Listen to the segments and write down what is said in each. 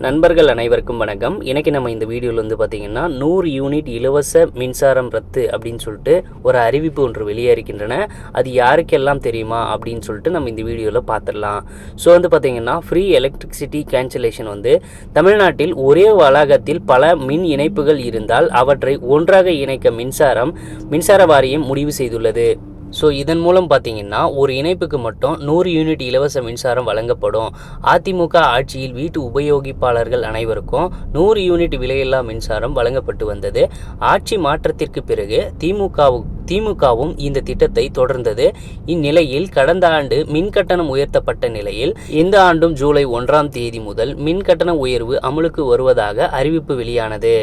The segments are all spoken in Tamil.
நண்பர்கள் அனைவருக்கும் வணக்கம். இன்னைக்கு நம்ம இந்த வீடியோவில் வந்து பார்த்திங்கன்னா 100 யூனிட் இலவச மின்சாரம் ரத்து அப்படின்னு சொல்லிட்டு ஒரு அறிவிப்பு ஒன்று வெளியேறிக்கின்றன. அது யாருக்கெல்லாம் தெரியுமா அப்படின்னு சொல்லிட்டு நம்ம இந்த வீடியோவில் பார்த்துடலாம். ஸோ வந்து பார்த்திங்கன்னா ஃப்ரீ எலக்ட்ரிசிட்டி கேன்சலேஷன் வந்து தமிழ்நாட்டில் ஒரே வளாகத்தில் பல மின் இணைப்புகள் இருந்தால் அவற்றை ஒன்றாக இணைக்க மின்சார வாரியம் முடிவு செய்துள்ளது. ஸோ இதன் மூலம் பார்த்தீங்கன்னா ஒரு இணைப்புக்கு மட்டும் 100 யூனிட் இலவச மின்சாரம் வழங்கப்படும். அதிமுக ஆட்சியில் வீட்டு உபயோகிப்பாளர்கள் அனைவருக்கும் 100 யூனிட் விலையில்லா மின்சாரம் வழங்கப்பட்டு வந்தது. ஆட்சி மாற்றத்திற்கு பிறகு திமுகவும் இந்த திட்டத்தை தொடர்ந்தது. இந்நிலையில் கடந்த ஆண்டு மின் கட்டணம் உயர்த்தப்பட்ட நிலையில் இந்த ஆண்டும் ஜூலை 1ஆம் தேதி முதல் மின் கட்டண உயர்வு அமலுக்கு வருவதாக அறிவிப்பு வெளியானது.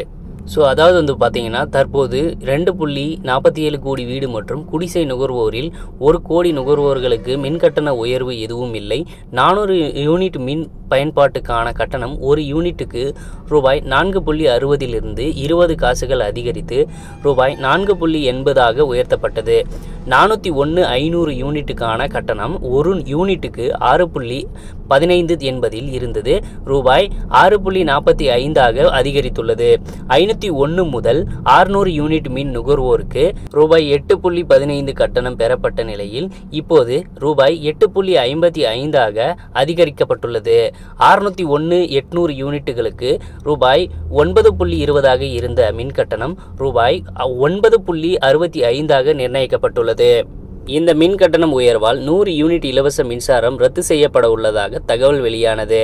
ஸோ அதாவது வந்து பார்த்தீங்கன்னா தற்போது 2.47 கோடி வீடு மற்றும் குடிசை நுகர்வோரில் 1 கோடி நுகர்வோர்களுக்கு மின் கட்டண உயர்வு எதுவும் இல்லை. 400 யூனிட் மின் பயன்பாட்டுக்கான கட்டணம் ஒரு யூனிட்டுக்கு ரூபாய் 4.60 20 காசுகள் அதிகரித்து ரூபாய் 4.80 உயர்த்தப்பட்டது. 401 யூனிட்டுக்கான கட்டணம் ஒரு யூனிட்டுக்கு 6.15 இருந்தது ரூபாய் 6.45 அதிகரித்துள்ளது. 501 முதல் 600 யூனிட் மின் நுகர்வோருக்கு ரூபாய் 8.15 கட்டணம் பெறப்பட்ட நிலையில் இப்போது ரூபாய் 8.55 அதிகரிக்கப்பட்டுள்ளது. 601 800 யூனிட்டுகளுக்கு ரூபாய் 9.20 இருந்த மின் கட்டணம் ரூபாய் 9.65 நிர்ணயிக்கப்பட்டுள்ளது. இந்த மின் கட்டணம் உயர்வால் 100 யூனிட் இலவச மின்சாரம் ரத்து செய்யப்பட உள்ளதாக தகவல் வெளியானது.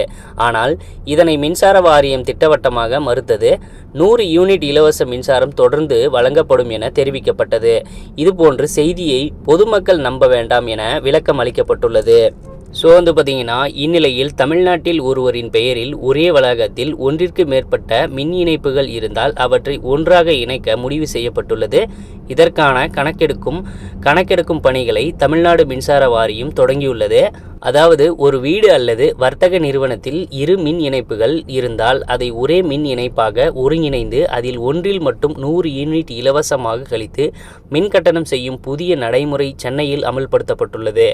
ஆனால் இதனை மின்சார வாரியம் திட்டவட்டமாக மறுத்தது. 100 யூனிட் இலவச மின்சாரம் தொடர்ந்து வழங்கப்படும் என தெரிவிக்கப்பட்டது. இதுபோன்ற செய்தியை பொதுமக்கள் நம்ப வேண்டாம் என விளக்கம் அளிக்கப்பட்டுள்ளது. ஸோ வந்து பார்த்தீங்கன்னா இந்நிலையில் தமிழ்நாட்டில் ஒருவரின் பெயரில் ஒரே வளாகத்தில் ஒன்றிற்கு மேற்பட்ட மின் இணைப்புகள் இருந்தால் அவற்றை ஒன்றாக இணைக்க முடிவு செய்யப்பட்டுள்ளது. இதற்கான கணக்கெடுக்கும் பணிகளை தமிழ்நாடு மின்சார வாரியம் தொடங்கியுள்ளது. அதாவது ஒரு வீடு அல்லது வர்த்தக நிறுவனத்தில் 2 மின் இணைப்புகள் இருந்தால் அதை ஒரே மின் இணைப்பாக ஒருங்கிணைந்து அதில் ஒன்றில் மட்டும் 100 யூனிட் இலவசமாக கழித்து மின் கட்டணம் செய்யும் புதிய நடைமுறை சென்னையில் அமல்படுத்தப்பட்டுள்ளது.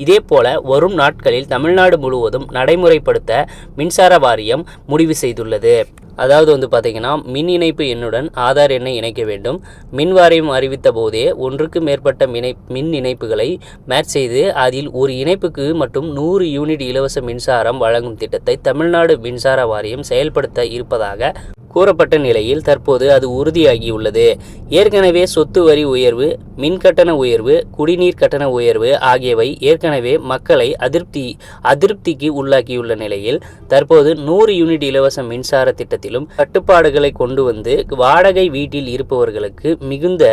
இதேபோல வரும் நாட்களில் தமிழ்நாடு முழுவதும் நடைமுறைப்படுத்த மின்சார வாரியம் முடிவு செய்துள்ளது. அதாவது வந்து பார்த்திங்கன்னா மின் இணைப்பு எண்ணுடன் ஆதார் எண்ணை இணைக்க வேண்டும். மின் வாரியம் அறிவித்த போதே ஒன்றுக்கு மேற்பட்ட மின் இணைப்புகளை மேட்ச் செய்து அதில் ஒரு இணைப்புக்கு மட்டும் 100 யூனிட் இலவச மின்சாரம் வழங்கும் திட்டத்தை தமிழ்நாடு மின்சார வாரியம் செயல்படுத்த இருப்பதாக கூறப்பட்ட நிலையில் தற்போது அது உறுதியாகியுள்ளது. ஏற்கனவே சொத்து வரி உயர்வு, மின் கட்டண உயர்வு, குடிநீர் கட்டண உயர்வு ஆகியவை ஏற்கனவே மக்களை அதிருப்திக்கு உள்ளாக்கியுள்ள நிலையில் தற்போது 100 யூனிட் இலவச மின்சார திட்டத்திலும் கட்டுப்பாடுகளை கொண்டு வந்து வாடகை வீட்டில் இருப்பவர்களுக்கு மிகுந்த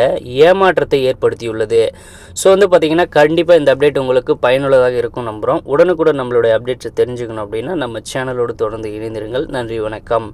ஏமாற்றத்தை ஏற்படுத்தியுள்ளது. ஸோ வந்து பார்த்தீங்கன்னா கண்டிப்பாக இந்த அப்டேட் உங்களுக்கு பயனுள்ளதாக இருக்கும் நம்புகிறோம். உடனுக்குடன் நம்மளுடைய அப்டேட்ஸை தெரிஞ்சுக்கணும் அப்படின்னா நம்ம சேனலோடு தொடர்ந்து இணைந்திருங்கள். நன்றி, வணக்கம்.